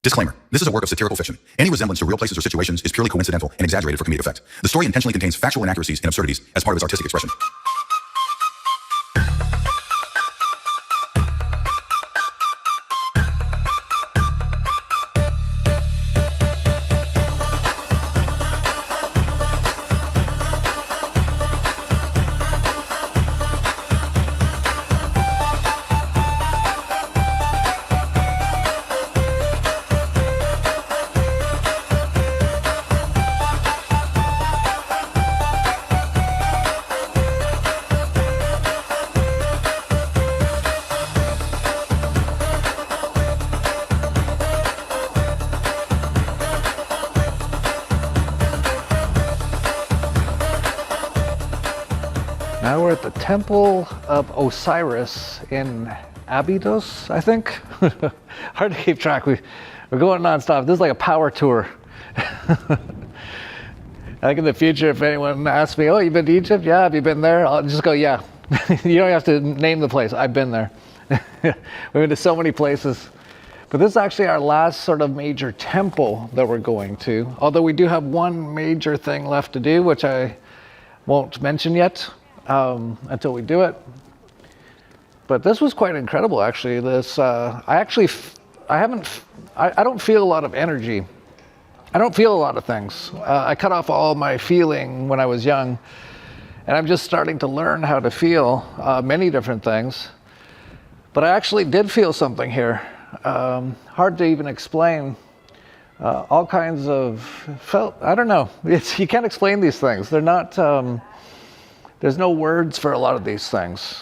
Disclaimer. This is a work of satirical fiction. Any resemblance to real places or situations is purely coincidental and exaggerated for comedic effect. The story intentionally contains factual inaccuracies and absurdities as part of its artistic expression. Now we're at the Temple of Osiris in Abydos, I think. Hard to keep track. We're going nonstop. This is like a power tour. I think in the future, if anyone asks me, oh, you've been to Egypt? Yeah, have you been there? I'll just go, yeah. You don't have to name the place. I've been there. We've been to so many places. But this is actually our last sort of major temple that we're going to. Although we do have one major thing left to do, which I won't mention yet. Until we do it. But this was quite incredible, actually. This, I don't feel a lot of energy. I don't feel a lot of things. I cut off all my feeling when I was young, and I'm just starting to learn how to feel many different things. But I actually did feel something here. Hard to even explain. All kinds of I don't know. You can't explain these things. They're not. There's no words for a lot of these things.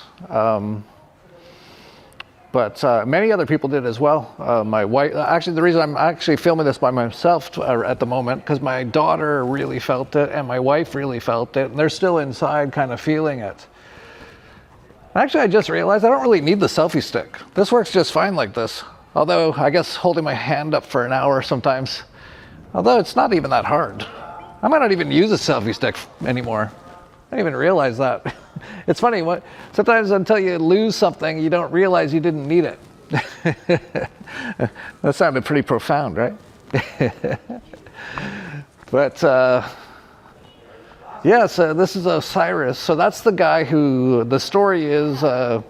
But many other people did as well. My wife, actually the reason I'm actually filming this by myself at the moment, because my daughter really felt it and my wife really felt it, and they're still inside kind of feeling it. Actually, I just realized I don't really need the selfie stick. This works just fine like this. Although, I guess holding my hand up for an hour sometimes, although it's not even that hard. I might not even use a selfie stick anymore. I didn't even realize that. It's funny, sometimes until you lose something, you don't realize you didn't need it. That sounded pretty profound, right? But, yeah, so this is Osiris. So that's the guy who, the story is, the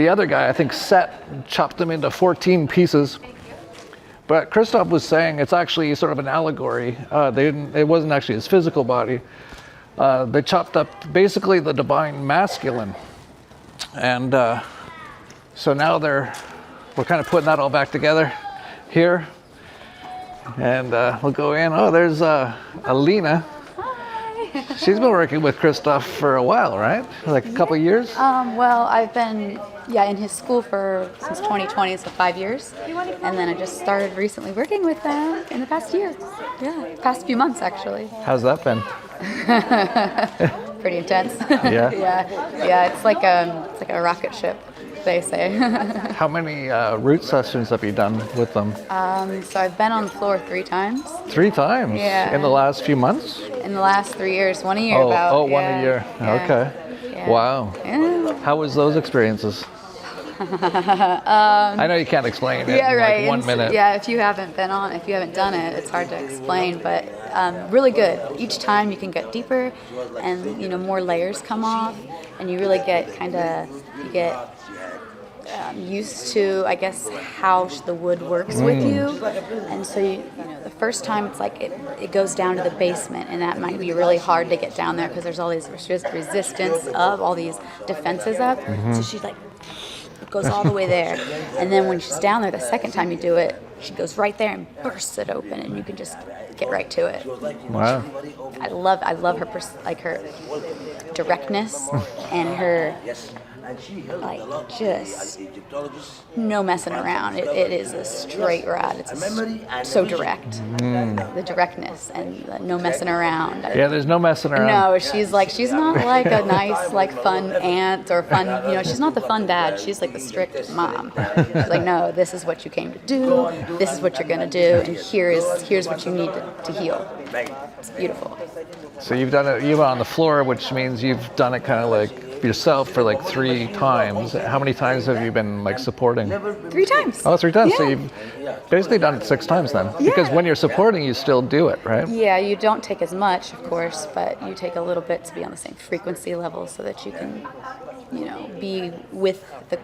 other guy, I think Set, chopped him into 14 pieces. But Christoph was saying it's actually sort of an allegory. It wasn't actually his physical body. They chopped up basically the divine masculine. And so now we're kind of putting that all back together here. And we'll go in. Oh, there's Alina. Hi. She's been working with Christoph for a while, right? Like a couple of years? Well, I've been in his school since 2020, so 5 years. And then I just started recently working with them in the past year. Yeah, past few months actually. How's that been? Pretty intense. Yeah. Yeah. It's like a rocket ship, they say. How many root sessions have you done with them? So I've been on the floor 3 times. 3 times? Yeah. In the last few months? In the last 3 years, 1 a year about. Oh, 1 a year. Yeah. Okay. Yeah. Wow. Yeah. How was those experiences? I know you can't explain it in like 1 minute. Yeah, if you haven't done it, it's hard to explain, but really good. Each time you can get deeper and, more layers come off, and you really get used to, I guess, how the wood works with you. And so, the first time it's like it goes down to the basement, and that might be really hard to get down there because there's all these resistance of all these defenses up. So she's like, it goes all the way there. And then when she's down there the second time you do it, she goes right there and bursts it open, and you can just get right to it. Wow. I love her her directness and her just no messing around. It is a straight rod. It's so direct. The directness and the no messing around. Yeah, there's no messing around. No, she's not like a nice, fun aunt or fun, she's not the fun dad. She's like the strict mom. She's like, no, this is what you came to do. This is what you're going to do. And here's what you need to heal. It's beautiful. So you've done it, you were on the floor, which means you've done it kind of like yourself for like 3 times. How many times have you been like supporting? 3 times. Oh, 3 times. Yeah. So you've basically done it 6 times then. Because when you're supporting, you still do it, right? Yeah, you don't take as much, of course, but you take a little bit to be on the same frequency level so that you can, be with the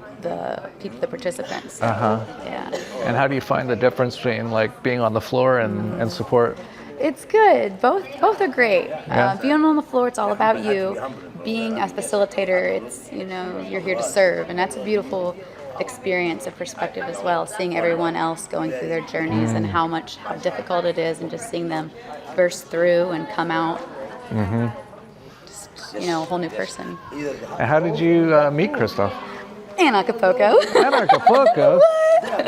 people, the participants. Yeah. And how do you find the difference between like being on the floor and support? It's good. Both are great. Yeah. Being on the floor, it's all about you. Being a facilitator, it's you're here to serve, and that's a beautiful experience of perspective as well. Seeing everyone else going through their journeys and how difficult it is, and just seeing them burst through and come out. Just a whole new person. And how did you meet Christoph? Anarchapulco. Anarchapulco?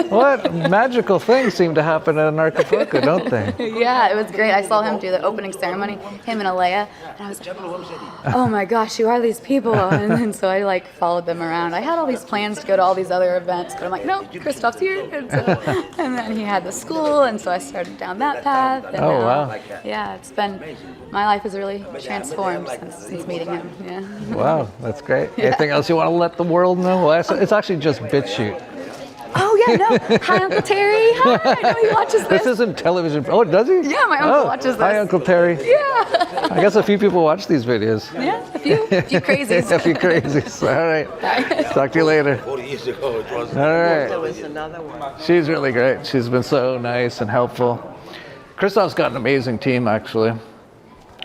What magical things seem to happen at Anarchapulco, don't they? Yeah, it was great. I saw him do the opening ceremony, him and Alea, and I was like, oh my gosh, who are these people? And then so I like followed them around. I had all these plans to go to all these other events, but I'm like, nope, Christoph's here. And then he had the school, and so I started down that path. And wow. Yeah, my life has really transformed since meeting him. Yeah. Wow, that's great. Anything else you want to let the world know? Well, it's actually just BitChute. Oh, yeah, no. Hi, Uncle Terry. Hi, I know he watches this. This isn't television. Oh, does he? Yeah, my uncle watches this. Hi, Uncle Terry. Yeah. I guess a few people watch these videos. Yeah, a few crazies. A few crazies. All right. Talk to you later. 40 years ago, it was. All right. There was another one. She's really great. She's been so nice and helpful. Christoph's got an amazing team, actually.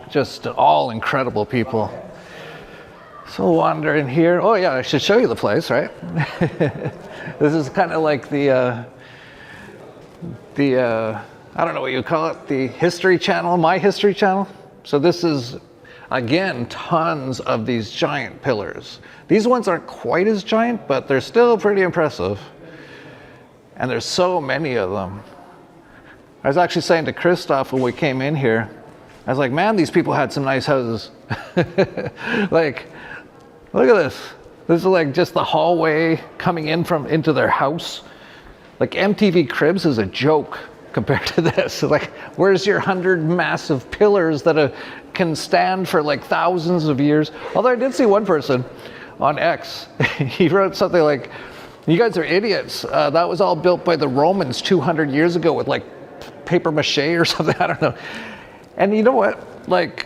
Just all incredible people. So wandering here. Oh yeah, I should show you the place, right? This is kind of like the I don't know what you call it, the History Channel, My History Channel. So this is, again, tons of these giant pillars. These ones aren't quite as giant, but they're still pretty impressive. And there's so many of them. I was actually saying to Christoph when we came in here, I was like, man, these people had some nice houses. Like, look at this. This is like just the hallway coming into their house. Like MTV Cribs is a joke compared to this. Like, where's your 100 massive pillars that can stand for like thousands of years? Although I did see one person on X, he wrote something like, you guys are idiots. That was all built by the Romans 200 years ago with like paper mache or something, I don't know. And you know what? Like,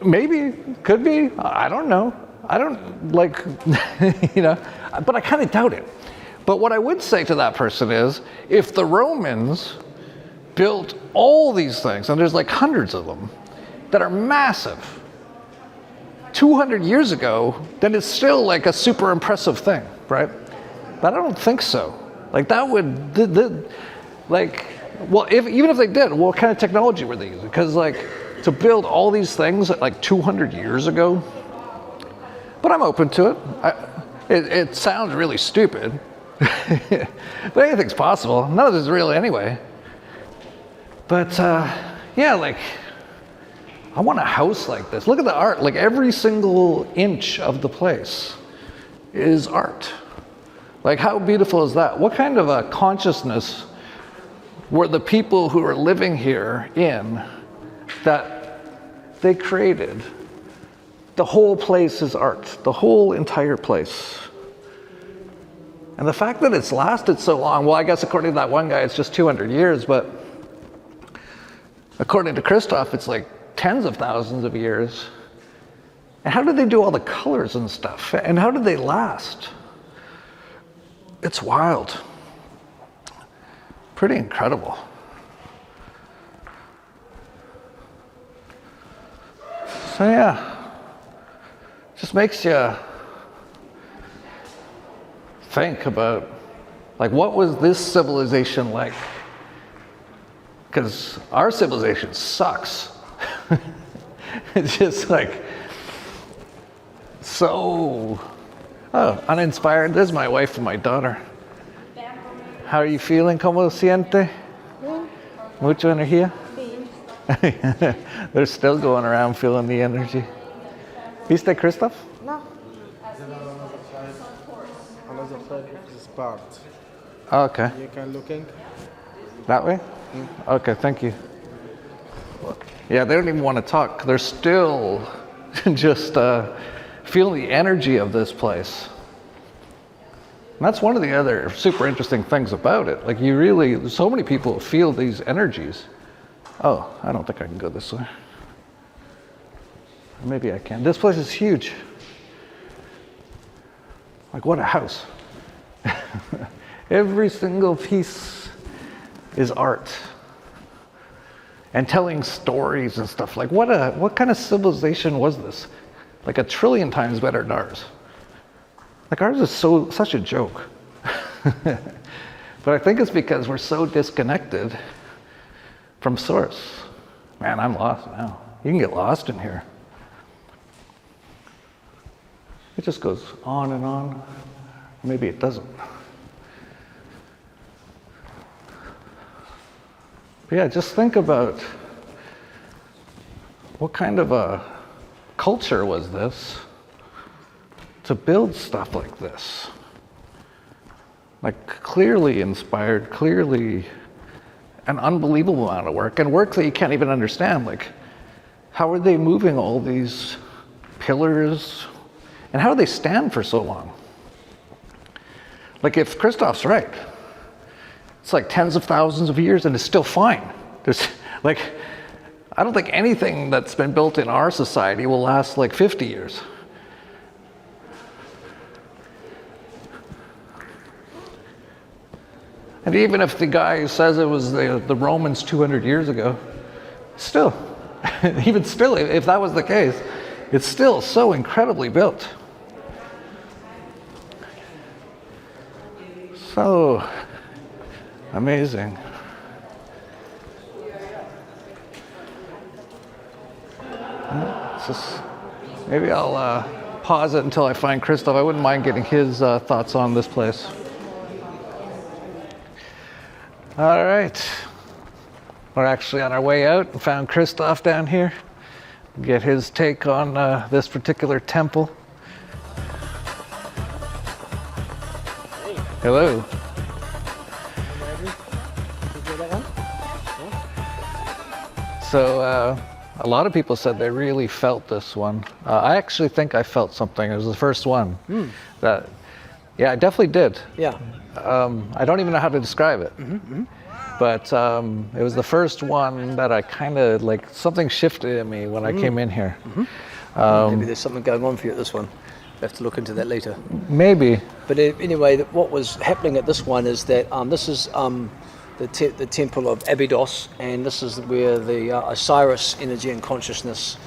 maybe, could be, I don't know. I don't like, but I kind of doubt it. But what I would say to that person is, if the Romans built all these things, and there's like hundreds of them, that are massive, 200 years ago, then it's still like a super impressive thing, right? But I don't think so. Like that would, even if they did, what kind of technology were they using? Because like, to build all these things like 200 years ago, but I'm open to it. It sounds really stupid, but anything's possible. None of this is real anyway. But yeah, like, I want a house like this. Look at the art. Like every single inch of the place is art. Like how beautiful is that? What kind of a consciousness were the people who are living here in that they created? The whole place is art, the whole entire place. And the fact that it's lasted so long, well, I guess according to that one guy, it's just 200 years, but according to Christoph, it's like tens of thousands of years. And how did they do all the colors and stuff? And how did they last? It's wild. Pretty incredible. So yeah. Just makes you think about, like, what was this civilization like? Because our civilization sucks. It's just like so uninspired. This is my wife and my daughter. How are you feeling? ¿Cómo siente? Mucha energía? They're still going around feeling the energy. ¿Viste Christoph? No. Another side of this part. Oh, okay. You can looking. That way? Okay, thank you. Yeah, they don't even want to talk. They're still just feeling the energy of this place. And that's one of the other super interesting things about it. Like so many people feel these energies. Oh, I don't think I can go this way. Maybe I can. This place is huge. Like, what a house. Every single piece is art. And telling stories and stuff. Like, what kind of civilization was this? Like 1 trillion times better than ours. Like, ours is such a joke. But I think it's because we're so disconnected from source. Man, I'm lost now. You can get lost in here. It just goes on and on. Maybe it doesn't. But yeah, just think about what kind of a culture was this to build stuff like this. Like, clearly inspired, clearly an unbelievable amount of work, and work that you can't even understand. Like, how are they moving all these pillars? And how do they stand for so long? Like, if Christoph's right, it's like tens of thousands of years and it's still fine. There's, like, I don't think anything that's been built in our society will last like 50 years. And even if the guy who says it was the Romans 200 years ago, still, even still, if that was the case, it's still so incredibly built. So amazing. Maybe I'll pause it until I find Christoph. I wouldn't mind getting his thoughts on this place. All right. We're actually on our way out and found Christoph down here. Get his take on this particular temple. Hello. So a lot of people said they really felt this one. I actually think I felt something. It was the first one. That, yeah, I definitely did. Yeah. I don't even know how to describe it. But it was the first one that I kind of, like, something shifted in me when I came in here. Maybe there's something going on for you at this one. We'll have to look into that later. Maybe. But anyway, what was happening at this one is that this is the temple of Abydos, and this is where the Osiris energy and consciousness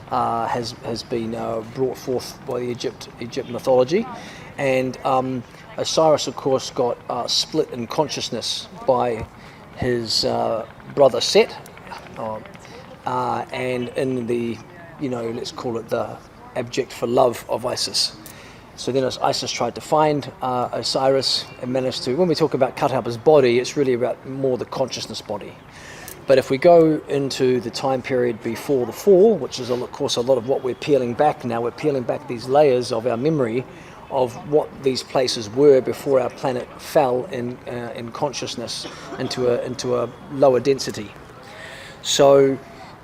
has been brought forth by the Egypt mythology. And Osiris, of course, got split in consciousness by his brother Set, and in the, let's call it the abject for love of Isis. So then as Isis tried to find Osiris and managed to, when we talk about cut up his body, it's really about more the consciousness body. But if we go into the time period before the fall, which is of course a lot of what we're peeling back now, we're peeling back these layers of our memory of what these places were before our planet fell in consciousness into a lower density. So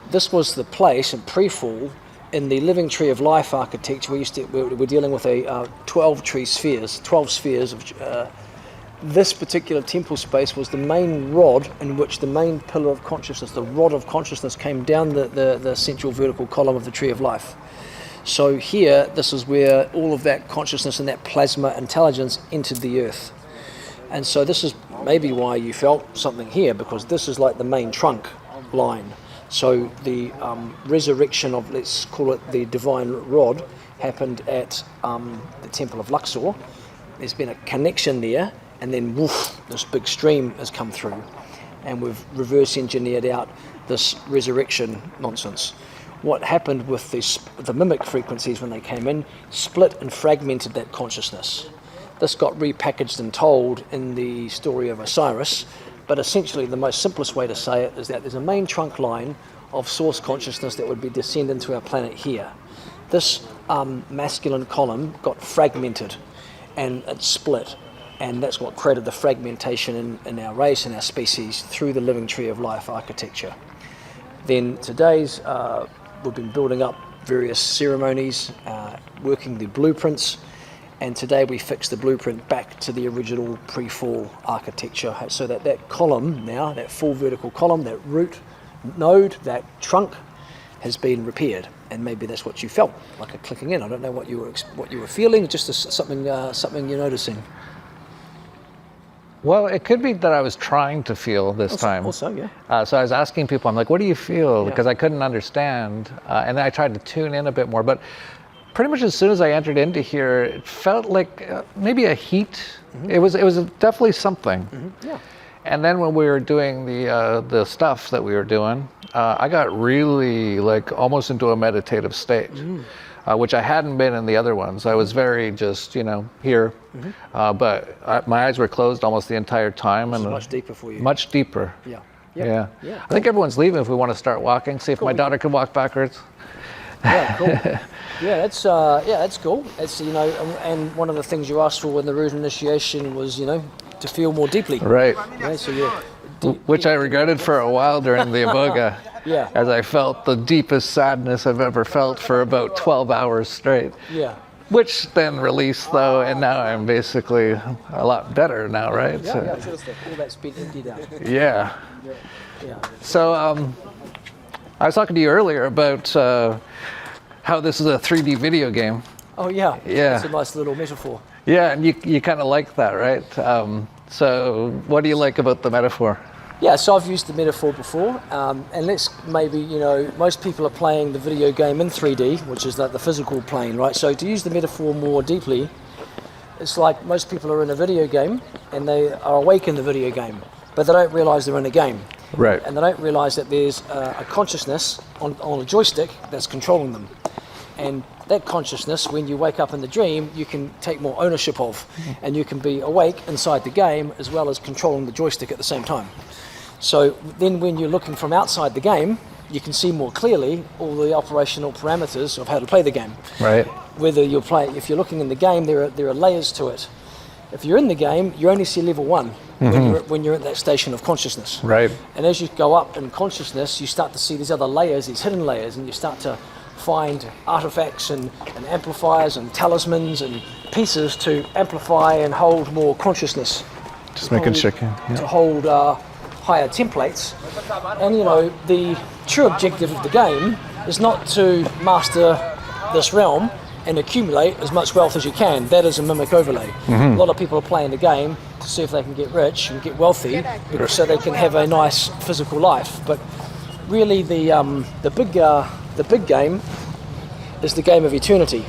this was the place in pre-fall. In the Living Tree of Life architecture, we're dealing with 12 spheres of this particular temple space was the main rod in which the main pillar of consciousness, the rod of consciousness, came down the central vertical column of the Tree of Life. So here, this is where all of that consciousness and that plasma intelligence entered the earth. And so this is maybe why you felt something here, because this is like the main trunk line. So the resurrection of, let's call it the divine rod, happened at the Temple of Luxor. There's been a connection there, and then woof, this big stream has come through, and we've reverse engineered out this resurrection nonsense. What happened with the mimic frequencies when they came in, split and fragmented that consciousness. This got repackaged and told in the story of Osiris, but essentially the most simplest way to say it is that there's a main trunk line of source consciousness that would be descendant to our planet here. This masculine column got fragmented and it split, and that's what created the fragmentation in our race and our species through the Living Tree of Life architecture. Then today's we've been building up various ceremonies, working the blueprints, and today we fix the blueprint back to the original pre-fall architecture, so that that column now, that full vertical column, that root node, that trunk, has been repaired. And maybe that's what you felt, like a clicking in. I don't know what you were feeling, just something you're noticing. Well, it could be that I was trying to feel this time. Also, yeah. So I was asking people, I'm like, what do you feel? Yeah. Because I couldn't understand. And then I tried to tune in a bit more. But pretty much as soon as I entered into here, it felt like maybe a heat. It was definitely something. Yeah. And then when we were doing the stuff that we were doing, I got really like almost into a meditative state, which I hadn't been in the other ones. I was very just, here, but my eyes were closed almost the entire time. It's and much deeper for you. Much deeper. Yeah. Yeah. Yeah. I think everyone's leaving if we want to start walking. See if my daughter can walk backwards. Yeah, cool. That's cool. It's and one of the things you asked for in the root initiation was to feel more deeply. Right. Yeah, so Which I regretted for a while during the Iboga. Yeah. As I felt the deepest sadness I've ever felt for about 12 hours straight. Yeah. Which then released though, and now I'm basically a lot better now, right? Yeah, all that's been emptied out. Yeah. Yeah. So I was talking to you earlier about how this is a 3D video game. Oh yeah. Yeah. It's a nice little metaphor. Yeah, and you kind of like that, right? So what do you like about the metaphor? Yeah, so I've used the metaphor before, and let's maybe, most people are playing the video game in 3D, which is like the physical plane, right? So to use the metaphor more deeply, it's like most people are in a video game and they are awake in the video game, but they don't realize they're in a game. Right. And they don't realize that there's a consciousness on a joystick that's controlling them. And that consciousness, when you wake up in the dream, you can take more ownership of, and you can be awake inside the game as well as controlling the joystick at the same time. So then when you're looking from outside the game, you can see more clearly all the operational parameters of how to play the game. Right. If you're looking in the game, there are layers to it. If you're in the game, you only see level 1 when you're at that station of consciousness. Right. And as you go up in consciousness, you start to see these other layers, these hidden layers, and you start to find artifacts and amplifiers and talismans and pieces to amplify and hold more consciousness. Just making sure. To hold higher templates. And the true objective of the game is not to master this realm and accumulate as much wealth as you can. That is a mimic overlay. A lot of people are playing the game to see if they can get rich and get wealthy so they can have a nice physical life. But really the big game is the game of eternity.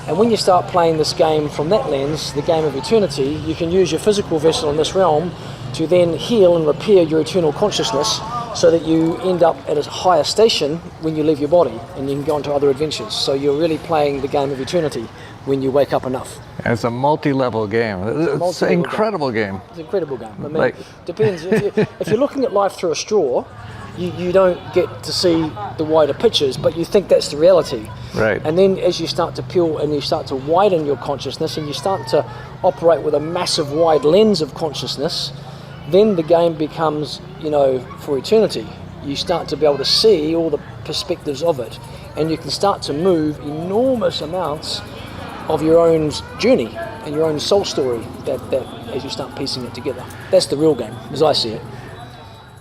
And when you start playing this game from that lens, the game of eternity, you can use your physical vessel in this realm to then heal and repair your eternal consciousness so that you end up at a higher station when you leave your body and you can go on to other adventures. So you're really playing the game of eternity when you wake up enough. And it's a multi-level game. It's an incredible game. It's an incredible game. I mean, depends. If you're looking at life through a straw, you don't get to see the wider pictures, but you think that's the reality. Right. And then as you start to peel and you start to widen your consciousness and you start to operate with a massive wide lens of consciousness, then the game becomes, for eternity. You start to be able to see all the perspectives of it, and you can start to move enormous amounts of your own journey and your own soul story that as you start piecing it together. That's the real game, as I see it.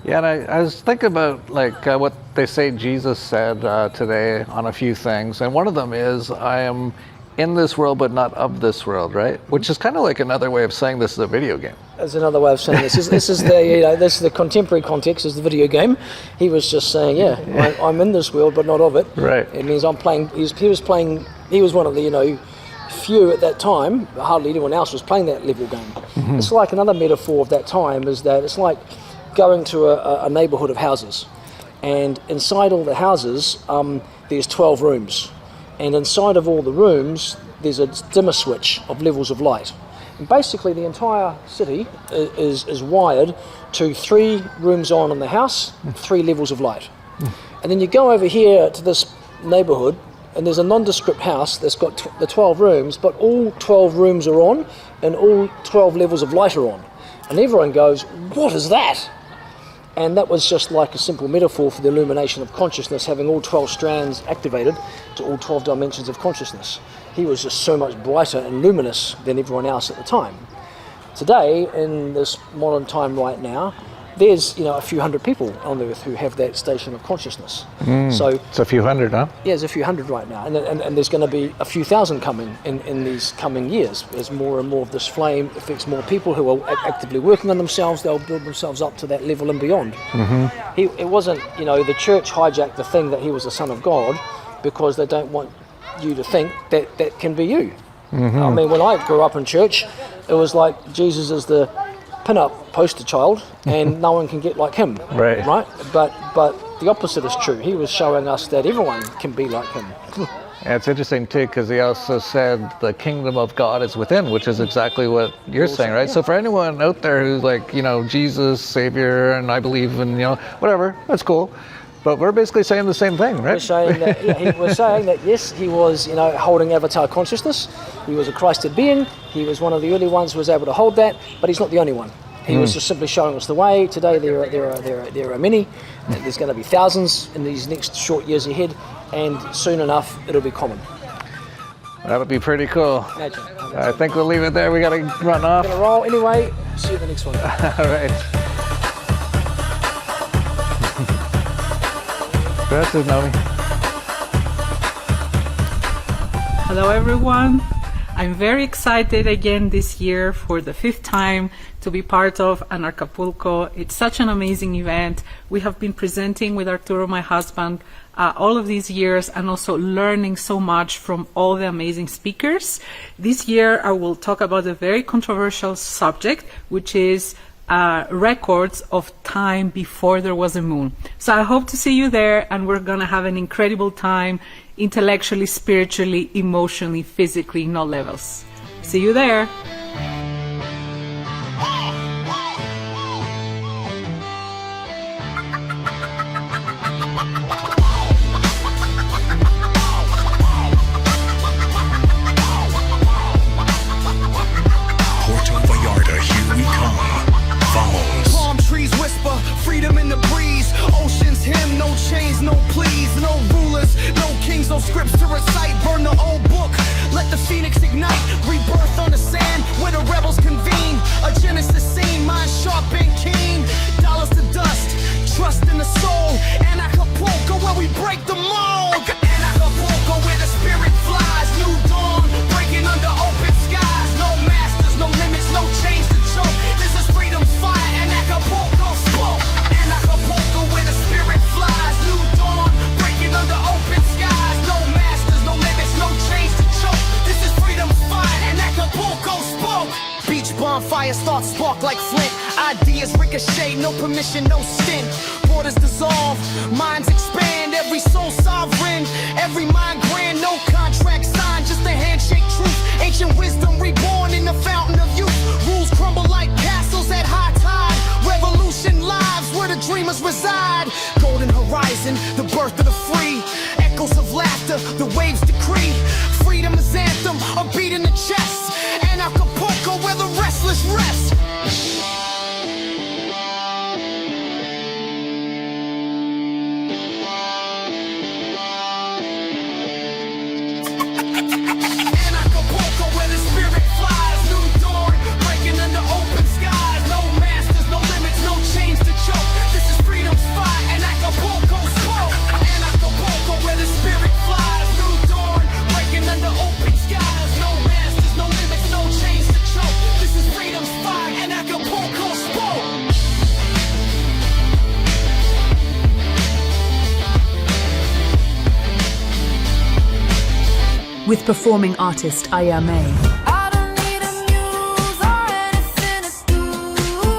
Yeah, and I was thinking about what they say Jesus said today on a few things, and one of them is, I am in this world but not of this world, right? Which is kind of like another way of saying this is a video game. That's another way of saying this. This is the contemporary context, is the video game. He was just saying, I'm in this world but not of it. Right. It means I'm playing. He was one of the few at that time. Hardly anyone else was playing that level game. Mm-hmm. It's like another metaphor of that time is that it's like going to a neighborhood of houses, and inside all the houses there's 12 rooms, and inside of all the rooms there's a dimmer switch of levels of light, and basically the entire city is wired to 3 rooms on in the house, 3 levels of light. And then you go over here to this neighborhood and there's a nondescript house that's got the 12 rooms, but all 12 rooms are on and all 12 levels of light are on, and everyone goes, what is that? And that was just like a simple metaphor for the illumination of consciousness, having all 12 strands activated to all 12 dimensions of consciousness. He was just so much brighter and luminous than everyone else at the time. Today, in this modern time right now, there's a few hundred people on the earth who have that station of consciousness. So It's a few hundred, huh? yeah, there's a few hundred right now, and there's going to be a few thousand coming in these coming years as more and more of this flame affects more people who are actively working on themselves. They'll build themselves up to that level and beyond. It wasn't, the church hijacked the thing that he was the Son of God because they don't want you to think that that can be you. I mean, when I grew up in church, it was like Jesus is the pin-up poster child and no one can get like him, Right. But the opposite is true. He was showing us that everyone can be like him. Yeah, it's interesting too, because he also said the kingdom of God is within, which is exactly what you're saying, right? So for anyone out there who's like, Jesus, Savior, and I believe in, whatever, that's cool. But we're basically saying the same thing, right? We're saying that, yes, he was, holding avatar consciousness. He was a Christed being. He was one of the early ones who was able to hold that, but he's not the only one. He was just simply showing us the way. Today there are many. There's going to be thousands in these next short years ahead, and soon enough it'll be common. That'll be pretty cool. Imagine. I think we'll leave it there. We got to run off. Gonna roll anyway. See you in the next one. All right. Gracias, Naomi. Hello everyone. I'm very excited again this year for the 5th time to be part of Anarchapulco. It's such an amazing event. We have been presenting with Arturo, my husband, all of these years and also learning so much from all the amazing speakers. This year I will talk about a very controversial subject, which is records of time before there was a moon. So I hope to see you there, and we're gonna have an incredible time, intellectually, spiritually, emotionally, physically, in all levels. See you there. Puerto Vallarta, here we come. Vamos. Palm trees whisper, freedom in the breeze. Ocean's hymn, no chains, no pleas, no rulers, no kings, no scripts to recite. Burn the old book, let the phoenix ignite. Rebirth on the sand, where the rebels convene. A Genesis scene, mind sharp and keen. Dollars to dust, trust in the soul. Anarchapulco, where we break the mold. Anarchapulco, where the spirit flies. New dawn, breaking under open skies. No masters, no limits, no chains to choke. This is freedom's fire, Anarchapulco spoke. Anarchapulco, where the spirit flies. New dawn, breaking under open skies. No masters, no limits, no chains to choke. This is freedom's fire, Anarchapulco spoke. Beach bonfires start spark like flint. Ideas ricochet, no permission, no stint. Borders dissolve, minds expand. Every soul sovereign, every mind grand. No contract signed, just a handshake truth. Ancient wisdom reborn in the fountain of youth. Rules crumble like castles at high tide. Revolution lives where the dreamers reside. Golden horizon, the birth of the free. Echoes of laughter, the waves decree. Freedom is anthem, a beat in the chest. And Acapulco, where the restless rest. Anarchapulco, where the spirit flies. New dawn, breaking under open skies. No masters, no limits, no chains to choke. This is freedom's fire, and Acapulco spoke. Anarchapulco, where the spirit flies. New dawn, breaking under open skies. No masters, no limits, no chains to choke. This is freedom's fire, and Acapulco spoke. With performing artist Ayame. I don't need a muse or anything to do.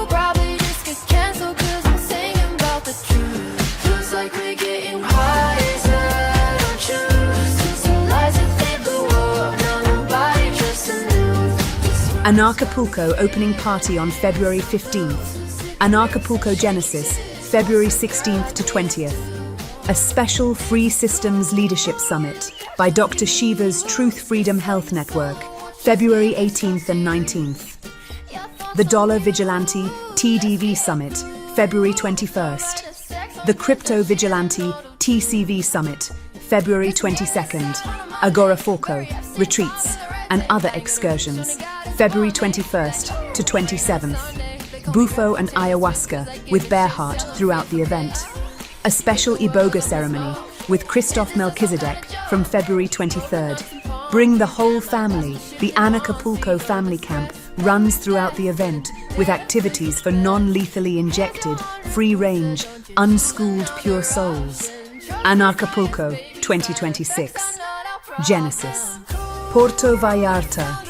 Probably just get canceled 'cause I'm singing about the truth. Feels like we're getting wiser, don't you? Since the lies that they blew up, now nobody trusts the news. Anarchapulco opening party on February 15th. Anarchapulco Genesis, February 16th to 20th. A special Free Systems Leadership Summit by Dr. Shiva's Truth Freedom Health Network, February 18th and 19th. The Dollar Vigilante TDV Summit, February 21st. The Crypto Vigilante TCV Summit, February 22nd. Agorapulco, retreats, and other excursions, February 21st to 27th. Bufo and ayahuasca with Bearheart throughout the event. A special Iboga ceremony with Christoph Melchizedek from February 23rd. Bring the whole family. The Anarchapulco family camp runs throughout the event with activities for non-lethally injected, free-range, unschooled pure souls. Anarchapulco 2026. Genesis. Porto Vallarta,